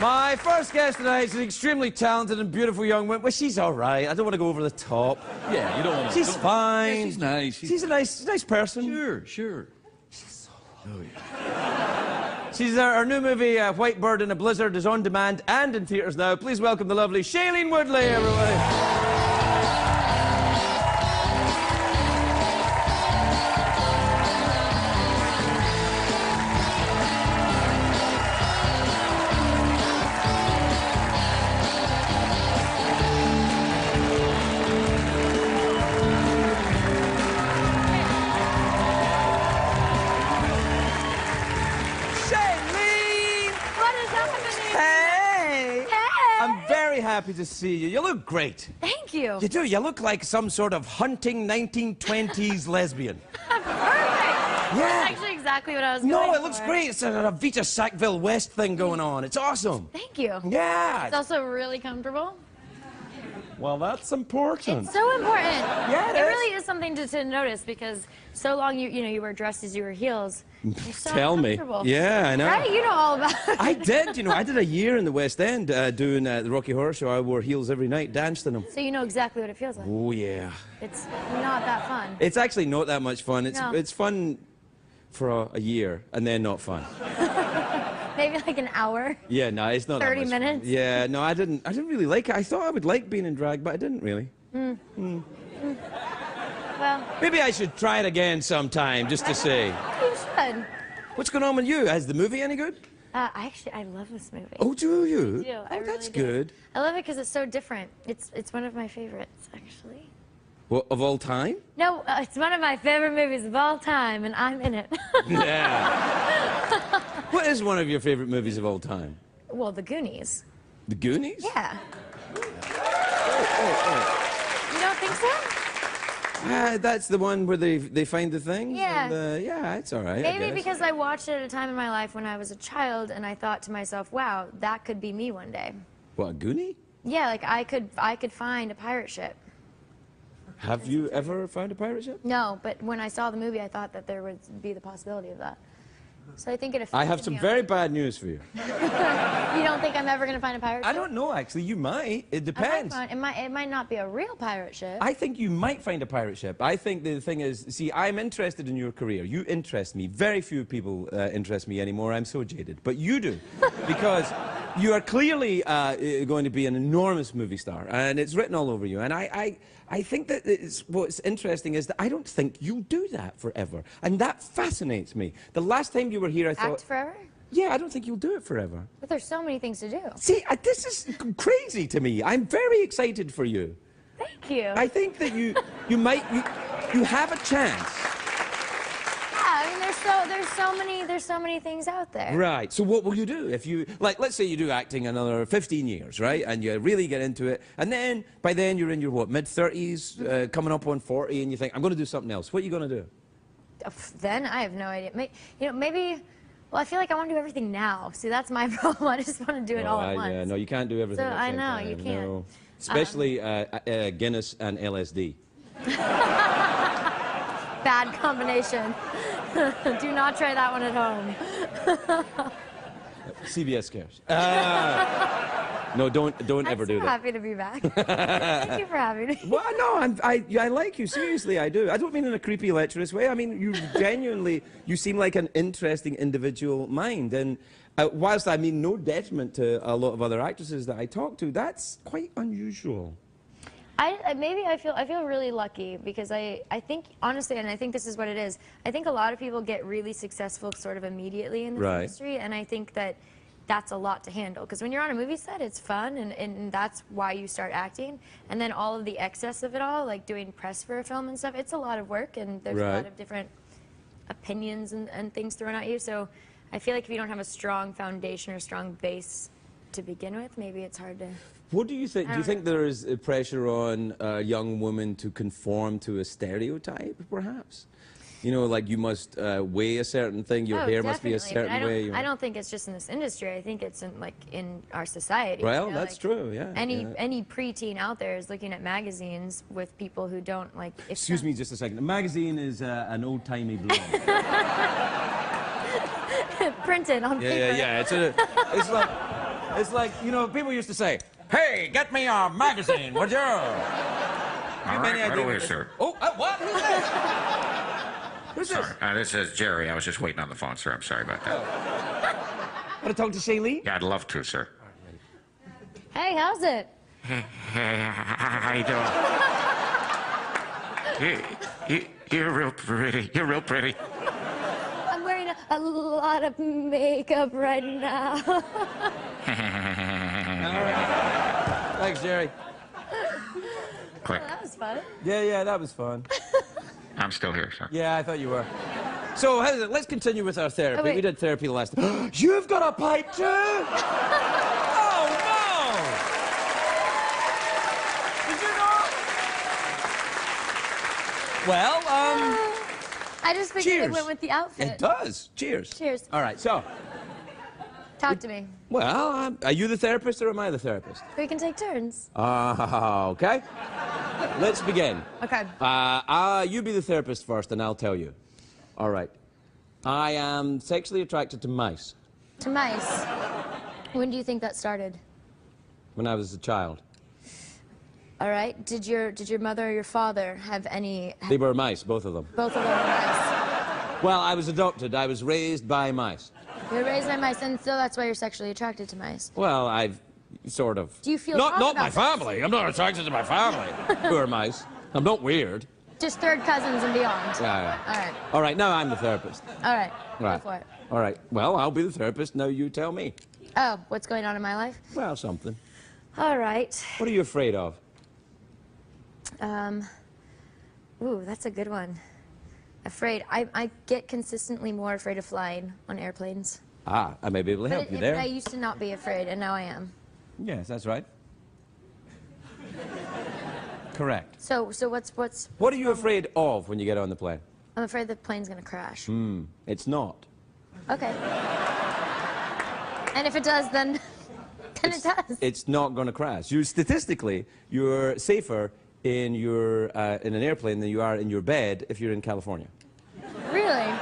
My first guest tonight is an extremely talented and beautiful young woman. Well, she's all right. I don't want to go over the top. Yeah, you don't want to. She's fine. Yeah, she's nice. She's a nice person. Sure, sure. She's so lovely. Oh, yeah. She's our new movie, White Bird in a Blizzard, is on demand and in theatres now. Please welcome the lovely Shailene Woodley, everybody. I'm very happy to see you. You look great. Thank you. You do. You look like some sort of hunting 1920s lesbian. Perfect. Yeah. That's actually exactly what I was going No, for. it looks great. It's a Vita Sackville West thing going on. It's awesome. Thank you. Yeah. It's also really comfortable. Well, that's important. It's so important. Yeah, it is. really is something to notice because so long you were dressed as you were heels. You're so Tell me. Yeah, I know. Right? You know all about it. I did. You know, I did a year in the West End doing the Rocky Horror Show. I wore heels every night, danced in them. So you know exactly what it feels like. Oh, yeah. It's not that fun. It's actually not that much fun. No. It's fun for a year and then not fun. Maybe like an hour. Yeah, no, it's not 30 that much minutes. Fun. Yeah, no, I didn't really like it. I thought I would like being in drag, but I didn't really. Well, maybe I should try it again sometime just to see. You should. What's going on with you? Is the movie any good? I love this movie. Oh, do you? I do. Oh, I really that's do. good. I love it because it's so different. It's one of my favorites, actually. Well, of all time? No, it's one of my favorite movies of all time, and I'm in it. Yeah. What is one of your favorite movies of all time? Well, The Goonies. The Goonies? Yeah. Oh. You don't think so? That's the one where they find the thing? Yeah. And, yeah, it's all right. Maybe because I watched it at a time in my life when I was a child, and I thought to myself, wow, that could be me one day. What, a Goonie? Yeah, like I could find a pirate ship. Have you ever found a pirate ship? No, but when I saw the movie, I thought that there would be the possibility of that. So I think it affected I have some very bad news for you. You don't think I'm ever going to find a pirate ship? I don't know, actually. You might. It depends. It might not be a real pirate ship. I think you might find a pirate ship. I think the thing is, see, I'm interested in your career. You interest me. Very few people interest me anymore. I'm so jaded. But you do. Because you are clearly going to be an enormous movie star. And it's written all over you. And I think that what's interesting is that I don't think you'll do that forever. And that fascinates me. The last time you were here, I thought... Act forever? Yeah, I don't think you'll do it forever. But there's so many things to do. See, this is crazy to me. I'm very excited for you. Thank you. I think that you have a chance. Yeah, I mean, there's so many things out there. Right. So what will you do if you, like, let's say you do acting another 15 years, right? And you really get into it. And then, by then, you're in your, what, mid-30s, coming up on 40, and you think, I'm going to do something else. What are you going to do? Then I have no idea. Maybe... Well, I feel like I want to do everything now. See, that's my problem. I just want to do it all at once. Yeah, no, you can't do everything at the same time. You can't. No. Especially Guinness and LSD. Bad combination. Do not try that one at home. CBS cares. No, don't ever do that. I'm so happy to be back. Thank you for having me. Well, no, I like you. Seriously, I do. I don't mean in a creepy, lecherous way. I mean, you genuinely, you seem like an interesting individual mind. And whilst I mean no detriment to a lot of other actresses that I talk to, that's quite unusual. Maybe I feel really lucky because I think, honestly, and I think this is what it is, I think a lot of people get really successful sort of immediately in this industry, and I think that that's a lot to handle. Because when you're on a movie set, it's fun, and that's why you start acting. And then all of the excess of it all, like doing press for a film and stuff, it's a lot of work, and there's a lot of different opinions and things thrown at you. So I feel like if you don't have a strong foundation or strong base to begin with, maybe it's hard to... What do you think? Do you think there is a pressure on a young woman to conform to a stereotype, perhaps? You know, like you must weigh a certain thing, your hair must be a certain way. I don't think it's just in this industry. I think it's in, like, in our society. Well, you know? that's true, yeah. Any preteen out there is looking at magazines with people who don't, like... Excuse me just a second. A magazine is an old-timey blog. Printed on paper. Yeah. It's like... It's like, you know, people used to say, hey, get me a magazine, would you? All right away, sir. Oh, what? Who's this? Who's this? Sorry, this is Jerry. I was just waiting on the phone, sir. I'm sorry about that. Want to talk to Shailene? Yeah, I'd love to, sir. Hey, how's it? Hey, how you doing? You're real pretty. You're real pretty. I'm wearing a lot of makeup right now. All right. Thanks, Jerry. Click. That was fun. Yeah, that was fun. I'm still here, sir. Yeah, I thought you were. So, let's continue with our therapy. Oh, wait. We did therapy the last time. You've got a pipe too? Oh, no! Did you know? Well, I just figured cheers. it went with the outfit. It does. Cheers. Cheers. All right, so, Talk to me. well, are you the therapist or am I the therapist? We can take turns. Okay. Let's begin. Okay. You be the therapist first, and I'll tell you. All right. I am sexually attracted to mice. To mice. When do you think that started? When I was a child. All right. Did your mother or your father have any? They were mice, both of them. Both of them were mice. Well, I was adopted. I was raised by mice. You were raised by mice, and so that's why you're sexually attracted to mice. Well, I've sort of. Do you feel not wrong my about that? family. I'm not attracted to my family. Who are mice? I'm not weird. Just third cousins and beyond. Yeah. All right. All right. Now I'm the therapist. All right. Right. Go for it. All right. Well, I'll be the therapist. Now you tell me. Oh, what's going on in my life? Well, something. All right. What are you afraid of? Ooh, that's a good one. Afraid. I get consistently more afraid of flying on airplanes. I may be able to help you But there. I used to not be afraid, and now I am. Yes, that's right. Correct. So what's? What are you afraid of when you get on the plane? I'm afraid the plane's gonna crash. It's not. Okay. And if it does, then it does. It's not going to crash. Statistically, you're safer in an airplane than you are in your bed if you're in California. Really?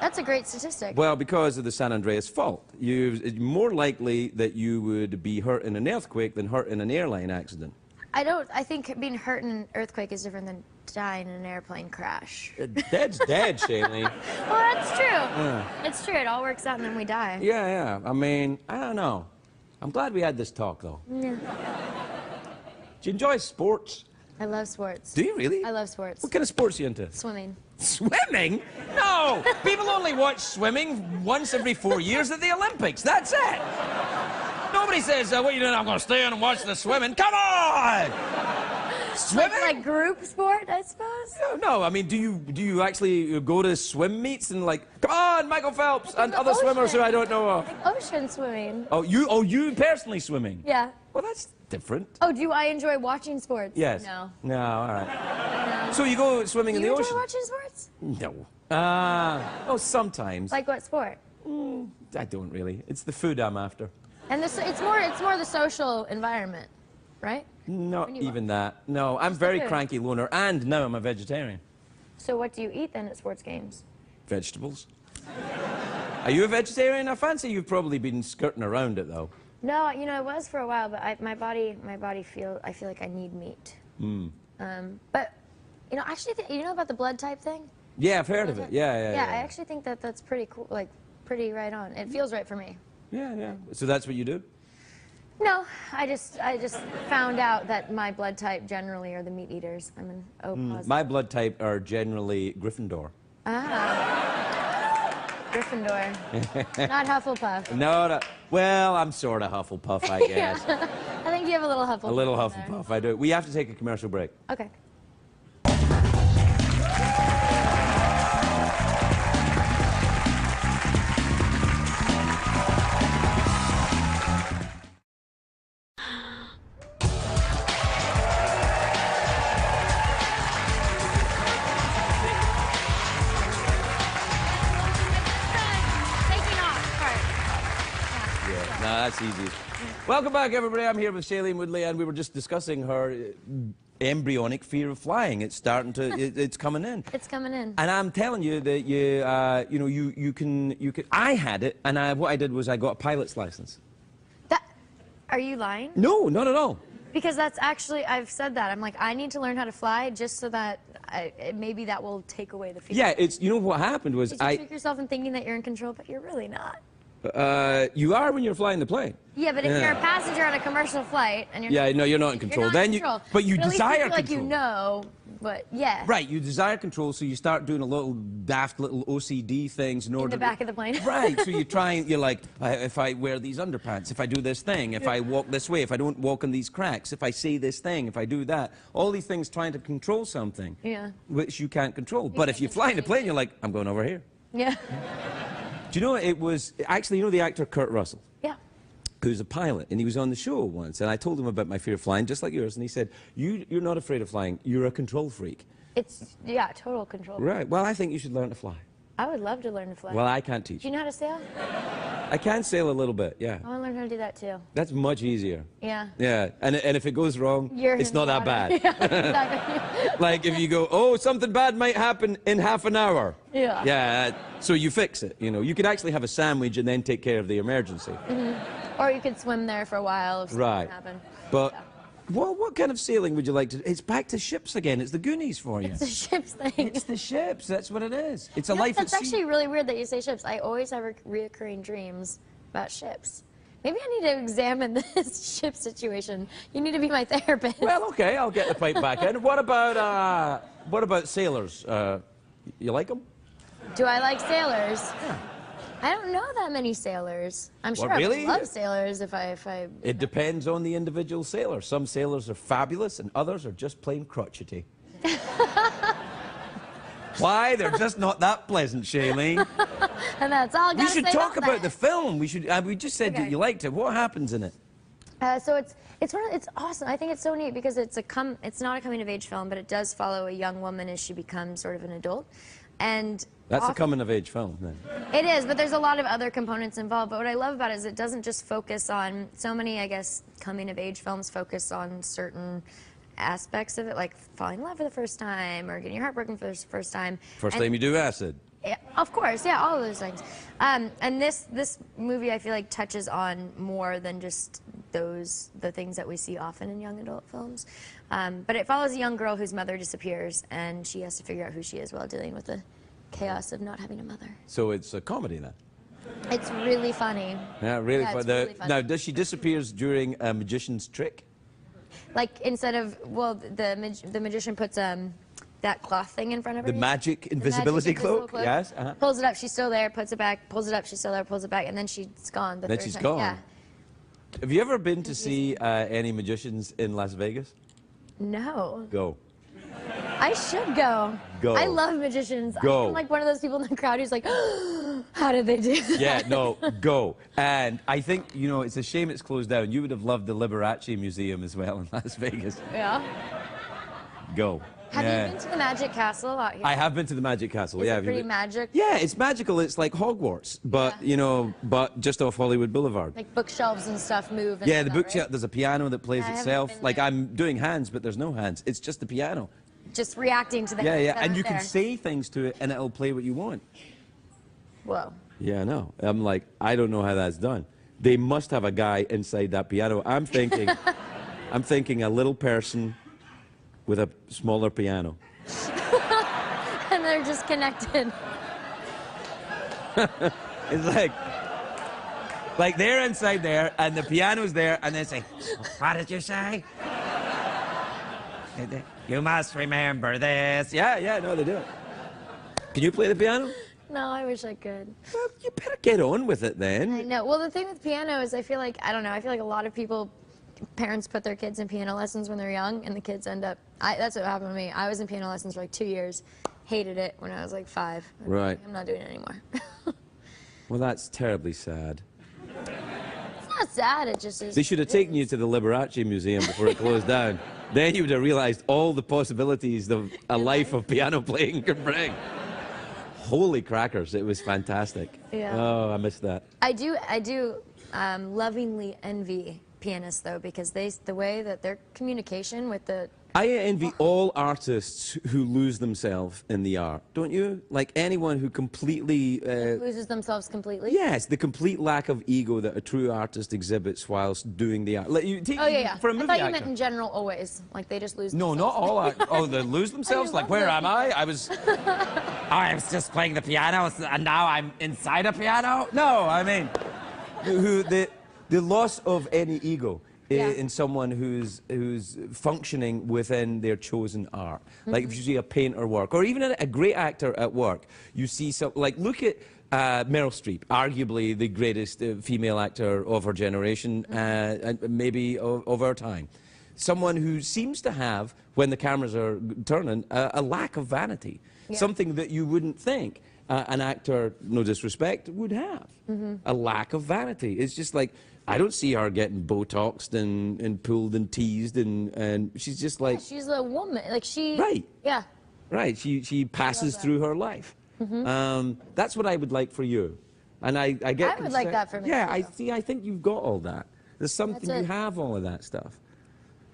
That's a great statistic. Well, because of the San Andreas fault. It's more likely that you would be hurt in an earthquake than hurt in an airline accident. I think being hurt in an earthquake is different than dying in an airplane crash. Dead's dead, Shailene. Well, that's true. Yeah. It's true. It all works out and then we die. Yeah. I mean, I don't know. I'm glad we had this talk, though. Yeah. Do you enjoy sports? I love sports. Do you really? I love sports. What kind of sports are you into? Swimming. Swimming? No! People only watch swimming once every 4 years at the Olympics. That's it. Nobody says, what are you doing? I'm going to stay in and watch the swimming. Come on! Swimming? Like group sport, I suppose? No, I mean, do you actually go to swim meets and like, come on, Michael Phelps and other swimmers who I don't know of? Like ocean swimming. Oh, you personally swimming? Yeah. Well, that's different. Oh, do I enjoy watching sports? Yes. No. No, all right. No. So you go swimming in the Do you ocean? enjoy watching sports? No. Oh, sometimes. Like what sport? I don't really. It's the food I'm after. And it's more the social environment, right? Not even that. No, I'm very food. cranky loner, and now I'm a vegetarian. So what do you eat then at sports games? Vegetables. Are you a vegetarian? I fancy you've probably been skirting around it, though. No, I was for a while, but I feel like I need meat. But actually, you know about the blood type thing? Yeah, I've heard of it. Yeah. Yeah, I actually think that's pretty cool, like pretty right on. It feels right for me. Yeah. So that's what you do? No, I just found out that my blood type generally are the meat eaters. I'm an O positive. My blood type are generally Gryffindor. Gryffindor. Not Hufflepuff. No, well, I'm sort of Hufflepuff, I guess. I think you have a little Hufflepuff. A little in Hufflepuff, I do. We have to take a commercial break. There. Okay. No, that's easy. Welcome back, everybody. I'm here with Shailene Woodley, and we were just discussing her embryonic fear of flying. It's starting to, it's coming in. It's coming in. And I'm telling you that you can. I had it, and what I did was I got a pilot's license. Are you lying? No, not at all. Because that's actually, I've said that. I'm like, I need to learn how to fly just so that maybe that will take away the fear. Yeah, it's, you know what happened was You trick yourself in thinking that you're in control, but you're really not. you are when you're flying the plane. Yeah, but if you're a passenger on a commercial flight and you're no, you're not in control. You're not then in control. but you at least desire you feel like control. you know, but yeah. Right, you desire control, so you start doing a little daft little OCD things in order In the back of the plane. Right, so you try and you're like, if I wear these underpants, if I do this thing, if I walk this way, if I don't walk in these cracks, if I say this thing, if I do that, all these things trying to control something, which you can't control. But if you fly in a plane, you're like, I'm going over here. Yeah. Do you know it was actually, you know the actor Kurt Russell? Yeah. Who's a pilot, and he was on the show once, and I told him about my fear of flying, just like yours, and he said, you're not afraid of flying, you're a control freak. It's, yeah, total control. Right, well, I think you should learn to fly. I would love to learn to fly. Well, I can't teach Do you know how to sail? I can sail a little bit, yeah. I want to learn how to do that too. That's much easier. Yeah. Yeah, and if it goes wrong, it's not that bad. Yeah, exactly. Like if you go, oh, something bad might happen in half an hour. Yeah. Yeah, so you fix it, you know. You could actually have a sandwich and then take care of the emergency. Or you could swim there for a while if something happened. But what kind of sailing would you like to... It's back to ships again. It's the Goonies for you. It's the ships thing. It's the ships. That's what it is. It's a life at That's sea. actually really weird that you say ships. I always have reoccurring dreams about ships. Maybe I need to examine this ship situation. You need to be my therapist. Well, okay, I'll get the pipe back in. What about sailors? You like them? Do I like sailors? Yeah. I don't know that many sailors. I'm sure really? I would love sailors if I... It depends on the individual sailor. Some sailors are fabulous and others are just plain crotchety. Why? They're just not that pleasant, Shailene. And that's all I gotta We should say talk about that. the film. We should. We just said that you liked it. What happens in it? So it's awesome. I think it's so neat because it's not a coming of age film, but it does follow a young woman as she becomes sort of an adult. And that's a coming of age film, then. It is, but there's a lot of other components involved. But what I love about it is it doesn't just focus on so many, I guess, coming of age films focus on certain aspects of it, like falling in love for the first time or getting your heart broken for the first time. First time you do acid. Yeah, of course, yeah, all of those things. And this movie, I feel like, touches on more than just the things that we see often in young adult films. But it follows a young girl whose mother disappears, and she has to figure out who she is while dealing with the chaos of not having a mother. So it's a comedy then? It's really funny. Yeah, really, yeah, really funny. Now, does she disappears during a magician's trick? Like, instead of, well, the magician puts that cloth thing in front of her. The magic invisibility cloak? Yes. Pulls it up, she's still there, puts it back, pulls it up, she's still there, pulls it back, and then she's gone. Then she's gone. Yeah. Have you ever been to see any magicians in Las Vegas? No. Go. I should go. Go. I love magicians. Go. I'm like one of those people in the crowd who's like, how did they do that? Yeah, no, go. And I think, you know, it's a shame it's closed down. You would have loved the Liberace Museum as well in Las Vegas. Yeah. Go. Have you been to the Magic Castle out here? I have been to the Magic Castle. Is yeah. it pretty magic? Yeah, it's magical. It's like Hogwarts, but you know, but just off Hollywood Boulevard. Like bookshelves and stuff move. And yeah, the that, bookshelf. Right? There's a piano that plays itself. Like there. I'm doing hands, but there's no hands. It's just the piano. Just reacting to the Yeah, hands yeah, that and are you there. can say things to it, and it'll play what you want. Whoa. Yeah, I know. I'm like, I don't know how that's done. They must have a guy inside that piano. I'm thinking, I'm thinking a little person with a smaller piano. And they're just connected. It's like they're inside there, and the piano's there, and they say, What did you say? You must remember this. yeah, yeah, no, they do it. Can you play the piano? No, I wish I could. Well, you better get on with it then. I know. Well, the thing with piano is I feel like, I don't know, I feel like a lot of people, parents put their kids in piano lessons when they're young, and the kids end up, that's what happened to me. I was in piano lessons for like 2 years, hated it when I was like 5. Right. I'm not doing it anymore. Well, that's terribly sad. It's not sad, it just is. They should have taken you to the Liberace Museum before it closed down. Then you would have realized all the possibilities that a life of piano playing can bring. Holy crackers, it was fantastic. Yeah. Oh, I missed that. I do lovingly envy pianists though, because the way that their communication with the I envy all artists who lose themselves in the art, don't you? Like anyone who completely... Loses themselves completely? Yes, the complete lack of ego that a true artist exhibits whilst doing the art. Like Oh, yeah. For a movie I thought you actor. meant in general always. Like they just lose No, themselves. not all art. Oh, they lose themselves? Like, where am I? I was just playing the piano, and now I'm inside a piano? No, I mean, the loss of any ego. In someone who's functioning within their chosen art. Like if you see a painter work, or even a great actor at work, you see some, like look at Meryl Streep, arguably the greatest female actor of her generation, and maybe of our time. Someone who seems to have, when the cameras are turning, a lack of vanity. Something that you wouldn't think an actor, no disrespect, would have. A lack of vanity. It's just like, I don't see her getting Botoxed and pulled and teased, and she's just like... Yeah, she's a woman. Like she... Right. Yeah. Right. She passes through her life. That's what I would like for you. And I get... I would like that for me, Yeah, too. I think you've got all that. There's something, you have all of that stuff.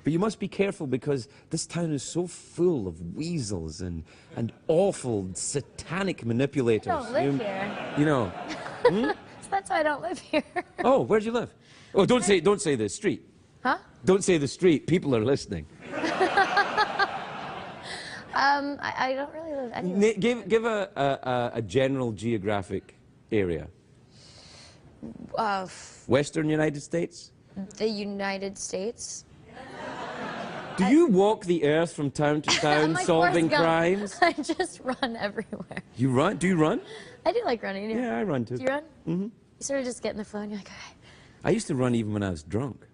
But you must be careful because this town is so full of weasels and awful satanic manipulators. I don't live here. You know. So that's why I don't live here. Oh, where do you live? Oh, don't say the street. Huh? Don't say the street. People are listening. I don't really live anywhere. Give a general geographic area. Western United States? The United States. Do you walk the earth from town to town Like solving Forrest Gump. crimes? I just run everywhere. You run? Do you run? I do like running. Yeah, Yeah, I run too. Do you run? Mm-hmm. You sort of just get in the flow and you're like, okay. I used to run even when I was drunk.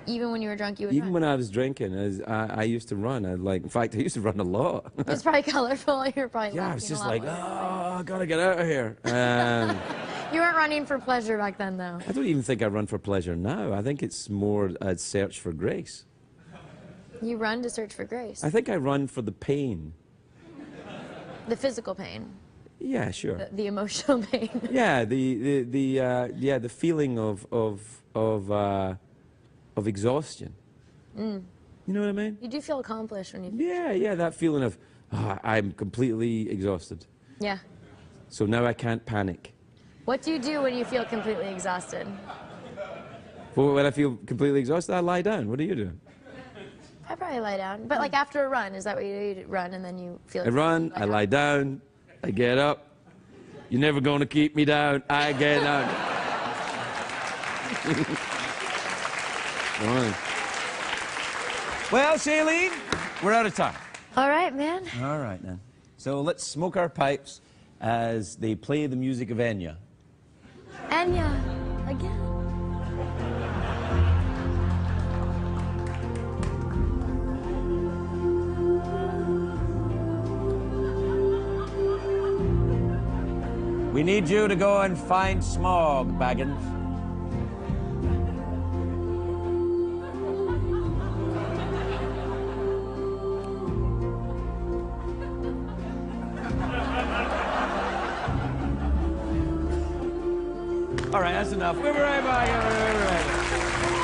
Even when you were drunk, you would Even run? when I was drinking, I used to run. In fact, I used to run a lot. It was probably colorful. You were probably Yeah, I was laughing a just lot like, more. oh, I gotta get out of here. You weren't running for pleasure back then, though. I don't even think I run for pleasure now. I think it's more a search for grace. You run to search for grace. I think I run for the pain. The physical pain. Yeah, sure. The emotional pain. Yeah, the feeling of exhaustion. You know what I mean? You do feel accomplished when you... Yeah, that feeling of I'm completely exhausted. Yeah. So now I can't panic. What do you do when you feel completely exhausted? Well, when I feel completely exhausted, I lie down. What are you doing? I probably lie down. But like after a run, is that what you do? You run and then you feel... I run, I lie down, I get up. You're never going to keep me down. I get up. Well, Shailene, we're out of time. All right, man. All right, then. So let's smoke our pipes as they play the music of Enya. Enya, again. We need you to go and find Smog, Baggins. All right, that's enough. We'll be right back.